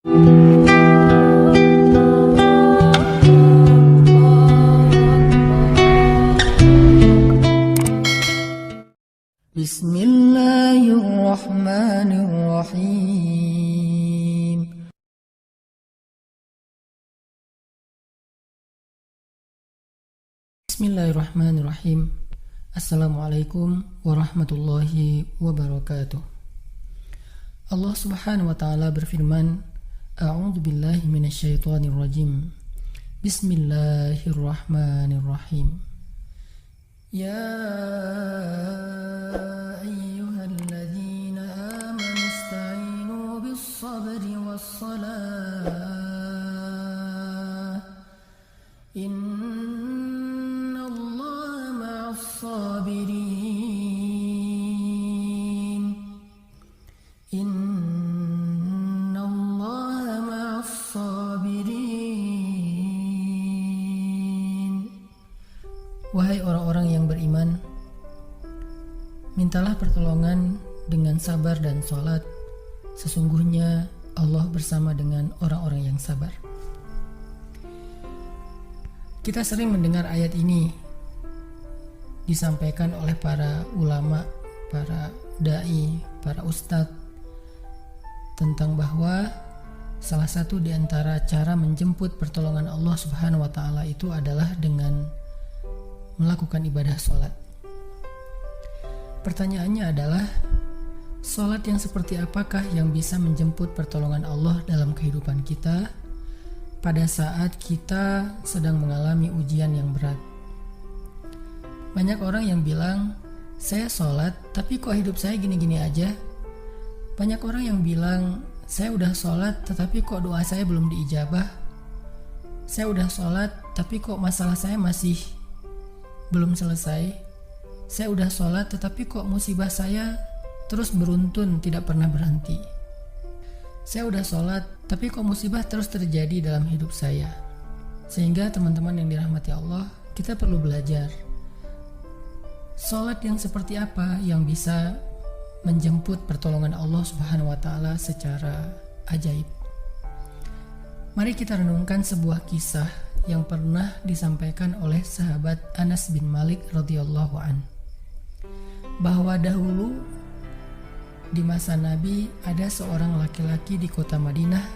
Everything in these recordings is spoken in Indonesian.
Bismillahirrahmanirrahim. Bismillahirrahmanirrahim. Assalamualaikum warahmatullahi wabarakatuh. Allah Subhanahu wa taala berfirman, A'udzu billahi minasyaitonir rajim. Bismillahirrahmanirrahim. Ya ayyuhalladzina amanu ista'inu bis-sabri was-salah. Innallaha ma'as-sabirin. Innallaha ma'as-sabirin. Wahai orang-orang yang beriman, mintalah pertolongan dengan sabar dan sholat. Sesungguhnya Allah bersama dengan orang-orang yang sabar. Kita sering mendengar ayat ini disampaikan oleh para ulama, para da'i, para ustadz, tentang bahwa salah satu di antara cara menjemput pertolongan Allah Subhanahu wa taala itu adalah dengan melakukan ibadah sholat. Pertanyaannya adalah, sholat yang seperti apakah yang bisa menjemput pertolongan Allah dalam kehidupan kita pada saat kita sedang mengalami ujian yang berat? Banyak orang yang bilang, saya sholat tapi kok hidup saya gini-gini aja. Banyak orang yang bilang, saya udah sholat tetapi kok doa saya belum diijabah. Saya udah sholat tapi kok masalah saya masih belum selesai. Saya udah sholat tetapi kok musibah saya terus beruntun, tidak pernah berhenti. Saya udah sholat tapi kok musibah terus terjadi dalam hidup saya. Sehingga teman-teman yang dirahmati Allah, kita perlu belajar sholat yang seperti apa yang bisa menjemput pertolongan Allah Subhanahu wa taala secara ajaib. Mari kita renungkan sebuah kisah yang pernah disampaikan oleh sahabat Anas bin Malik radhiyallahu an, bahwa dahulu di masa Nabi ada seorang laki-laki di kota Madinah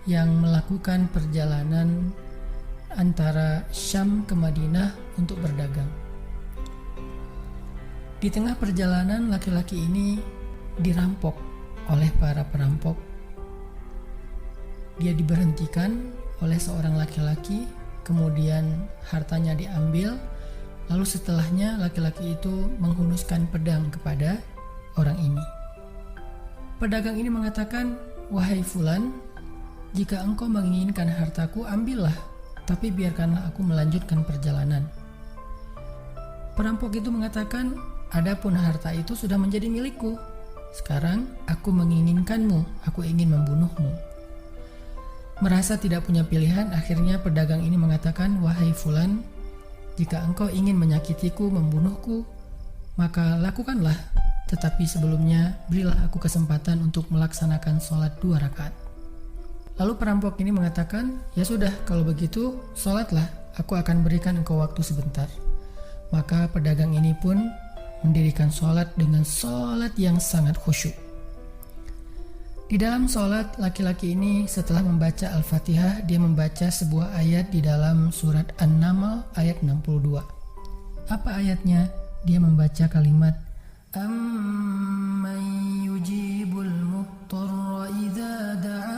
yang melakukan perjalanan antara Syam ke Madinah untuk berdagang. Di tengah perjalanan, laki-laki ini dirampok oleh para perampok. Dia diberhentikan oleh seorang laki-laki, kemudian hartanya diambil, lalu setelahnya laki-laki itu menghunuskan pedang kepada orang ini. Pedagang ini mengatakan, wahai fulan, jika engkau menginginkan hartaku, ambillah, tapi biarkanlah aku melanjutkan perjalanan. Perampok itu mengatakan, adapun harta itu sudah menjadi milikku. Sekarang aku menginginkanmu, aku ingin membunuhmu. Merasa tidak punya pilihan, akhirnya pedagang ini mengatakan, wahai fulan, jika engkau ingin menyakitiku, membunuhku, maka lakukanlah. Tetapi sebelumnya berilah aku kesempatan untuk melaksanakan sholat 2 rakaat. Lalu perampok ini mengatakan, ya sudah, kalau begitu sholatlah, aku akan berikan engkau waktu sebentar. Maka pedagang ini pun mendirikan sholat dengan sholat yang sangat khusyuk. Di dalam sholat, laki-laki ini setelah membaca Al-Fatihah, dia membaca sebuah ayat di dalam surat An-Naml ayat 62. Apa ayatnya? Dia membaca kalimat, Amman yujibul muttarra idza da'ah.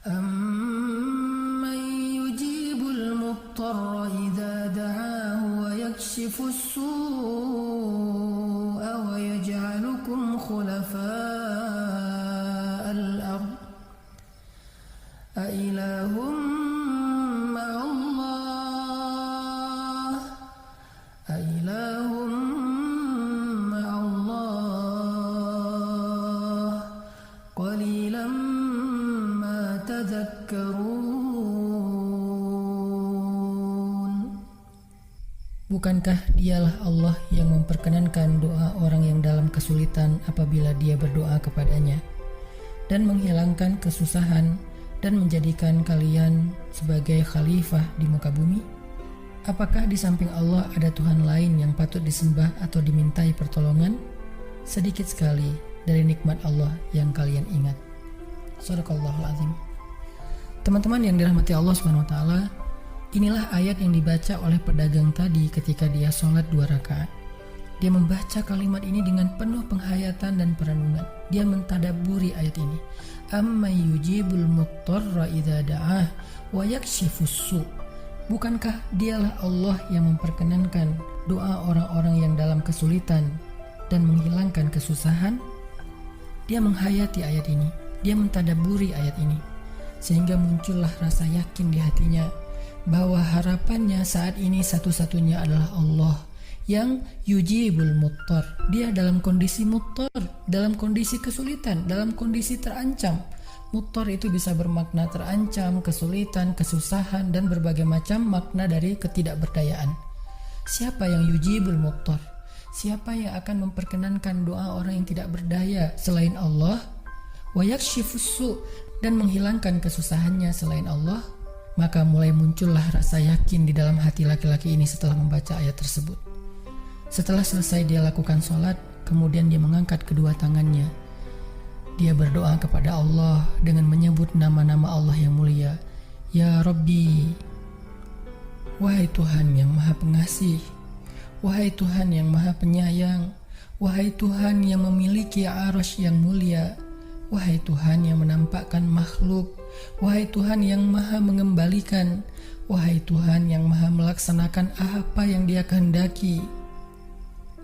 Amman yujibul muttarra idza da'ah wa yakshifus su'a wa yaj'alukum khulafa'al ard. A ilahum ma'allah. A ilahum ma'allah. Qalilan ma tadhakkarun. Bukankah dialah Allah yang memperkenankan doa orang yang dalam kesulitan apabila dia berdoa kepadanya, dan menghilangkan kesusahan dan menjadikan kalian sebagai khalifah di muka bumi? Apakah di samping Allah ada Tuhan lain yang patut disembah atau dimintai pertolongan? Sedikit sekali dari nikmat Allah yang kalian ingat. Shadaqallahul azim. Teman-teman yang dirahmati Allah Subhanahu wa taala, inilah ayat yang dibaca oleh pedagang tadi ketika dia sholat 2 rakaat. Dia membaca kalimat ini dengan penuh penghayatan dan perenungan. Dia mentadabburi ayat ini. Amman yujibul muttarra idza da'ah wa yakshifus su'. Bukankah dialah Allah yang memperkenankan doa orang-orang yang dalam kesulitan dan menghilangkan kesusahan? Dia menghayati ayat ini. Dia mentadabburi ayat ini, sehingga muncullah rasa yakin di hatinya bahwa harapannya saat ini satu-satunya adalah Allah yang yujibul muttar. Dia dalam kondisi muttar, dalam kondisi kesulitan, dalam kondisi terancam. Muttar itu bisa bermakna terancam, kesulitan, kesusahan, dan berbagai macam makna dari ketidakberdayaan. Siapa yang yujibul muttar? Siapa yang akan memperkenankan doa orang yang tidak berdaya selain Allah? Wa yakshifus su', dan menghilangkan kesusahannya selain Allah? Maka mulai muncullah rasa yakin di dalam hati laki-laki ini setelah membaca ayat tersebut. Setelah selesai dia lakukan sholat, kemudian dia mengangkat kedua tangannya. Dia berdoa kepada Allah dengan menyebut nama-nama Allah yang mulia. Ya Rabbi, wahai Tuhan yang maha pengasih, wahai Tuhan yang maha penyayang, wahai Tuhan yang memiliki arasy yang mulia, wahai Tuhan yang menampakkan makhluk, wahai Tuhan yang maha mengembalikan, wahai Tuhan yang maha melaksanakan apa yang Dia kehendaki.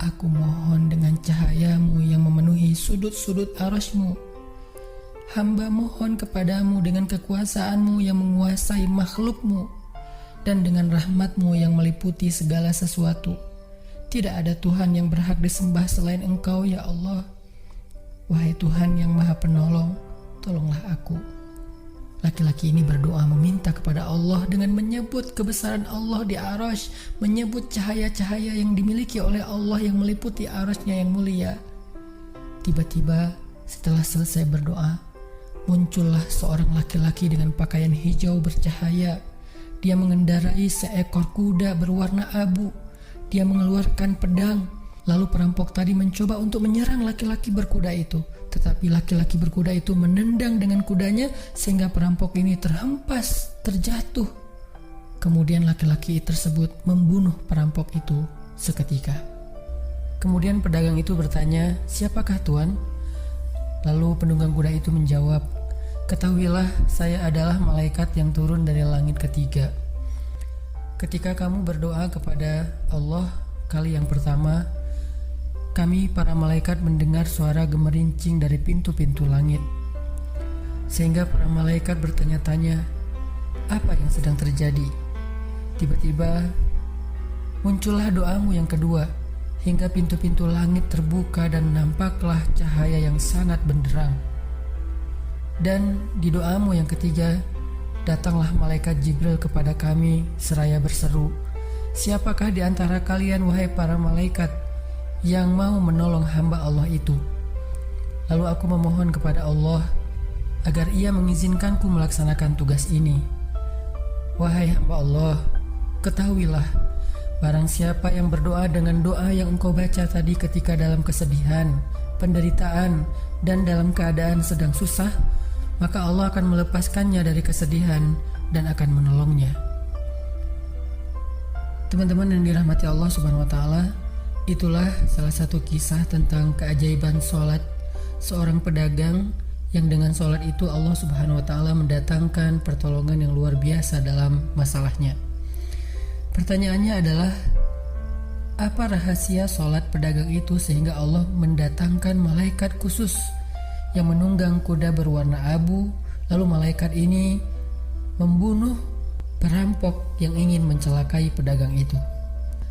Aku mohon dengan cahayamu yang memenuhi sudut-sudut arasy-Mu. Hamba mohon kepadamu dengan kekuasaanmu yang menguasai makhluk-Mu, dan dengan rahmat-Mu yang meliputi segala sesuatu. Tidak ada Tuhan yang berhak disembah selain Engkau, ya Allah. Wahai Tuhan yang maha penolong, tolonglah aku. Laki-laki ini berdoa meminta kepada Allah dengan menyebut kebesaran Allah di arasy, menyebut cahaya-cahaya yang dimiliki oleh Allah yang meliputi arasy-Nya yang mulia. Tiba-tiba setelah selesai berdoa, muncullah seorang laki-laki dengan pakaian hijau bercahaya. Dia mengendarai seekor kuda berwarna abu. Dia mengeluarkan pedang. Lalu perampok tadi mencoba untuk menyerang laki-laki berkuda itu. Tetapi laki-laki berkuda itu menendang dengan kudanya sehingga perampok ini terhempas, terjatuh. Kemudian laki-laki tersebut membunuh perampok itu seketika. Kemudian pedagang itu bertanya, "Siapakah Tuan?" Lalu penunggang kuda itu menjawab, "Ketahuilah, saya adalah malaikat yang turun dari langit ketiga. Ketika kamu berdoa kepada Allah kali yang pertama, kami para malaikat mendengar suara gemerincing dari pintu-pintu langit. Sehingga para malaikat bertanya-tanya, apa yang sedang terjadi? Tiba-tiba muncullah doamu yang kedua, hingga pintu-pintu langit terbuka dan nampaklah cahaya yang sangat benderang. Dan di doamu yang ketiga, datanglah malaikat Jibril kepada kami seraya berseru, siapakah di antara kalian wahai para malaikat yang mau menolong hamba Allah itu? Lalu aku memohon kepada Allah agar Ia mengizinkanku melaksanakan tugas ini. Wahai hamba Allah, ketahuilah, barang siapa yang berdoa dengan doa yang engkau baca tadi ketika dalam kesedihan, penderitaan, dan dalam keadaan sedang susah, maka Allah akan melepaskannya dari kesedihan dan akan menolongnya." Teman-teman yang dirahmati Allah Subhanahu wa taala, itulah salah satu kisah tentang keajaiban sholat seorang pedagang yang dengan sholat itu Allah Subhanahu wa taala mendatangkan pertolongan yang luar biasa dalam masalahnya. Pertanyaannya adalah, apa rahasia sholat pedagang itu sehingga Allah mendatangkan malaikat khusus yang menunggang kuda berwarna abu, lalu malaikat ini membunuh perampok yang ingin mencelakai pedagang itu?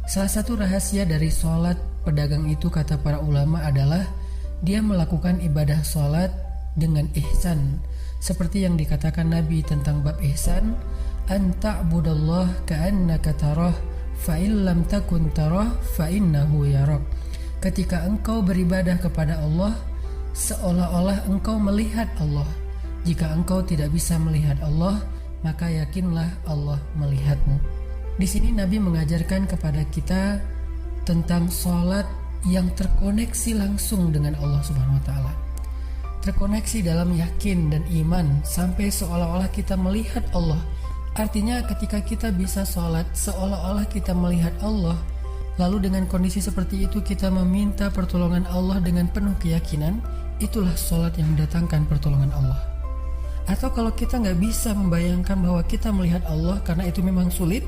Salah satu rahasia dari sholat pedagang itu, kata para ulama, adalah dia melakukan ibadah sholat dengan ihsan. Seperti yang dikatakan Nabi tentang bab ihsan, an ta'budallah ka'annaka tarah fa in lam takun tarah fa innahu yarak. Ketika engkau beribadah kepada Allah, seolah-olah engkau melihat Allah. Jika engkau tidak bisa melihat Allah, maka yakinlah Allah melihatmu. Di sini Nabi mengajarkan kepada kita tentang sholat yang terkoneksi langsung dengan Allah Subhanahu wa Ta'ala. Terkoneksi dalam yakin dan iman sampai seolah-olah kita melihat Allah. Artinya ketika kita bisa sholat seolah-olah kita melihat Allah, lalu dengan kondisi seperti itu kita meminta pertolongan Allah dengan penuh keyakinan, itulah sholat yang mendatangkan pertolongan Allah. Atau kalau kita nggak bisa membayangkan bahwa kita melihat Allah karena itu memang sulit,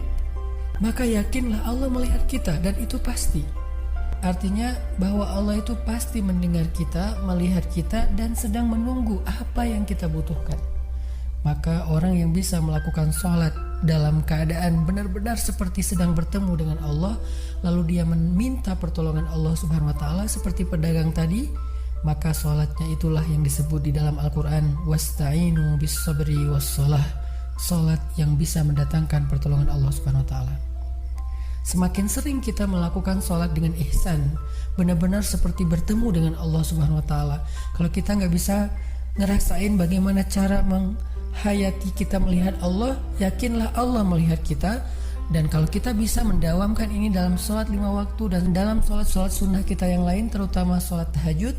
maka yakinlah Allah melihat kita dan itu pasti. Artinya bahwa Allah itu pasti mendengar kita, melihat kita dan sedang menunggu apa yang kita butuhkan. Maka orang yang bisa melakukan sholat dalam keadaan benar-benar seperti sedang bertemu dengan Allah, lalu dia meminta pertolongan Allah Subhanahu wa Ta'ala seperti pedagang tadi, maka sholatnya itulah yang disebut di dalam Al-Quran wasta'inu bis sabri was sholah, sholat yang bisa mendatangkan pertolongan Allah Subhanahu wa Ta'ala. Semakin sering kita melakukan sholat dengan ihsan, benar-benar seperti bertemu dengan Allah Subhanahu wa Ta'ala. Kalau kita nggak bisa ngerasain bagaimana cara menghayati kita melihat Allah, yakinlah Allah melihat kita. Dan kalau kita bisa mendawamkan ini dalam sholat 5 waktu dan dalam sholat-sholat sunnah kita yang lain, terutama sholat tahajud,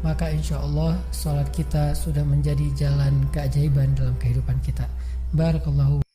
maka insya Allah sholat kita sudah menjadi jalan keajaiban dalam kehidupan kita. Barakallahu.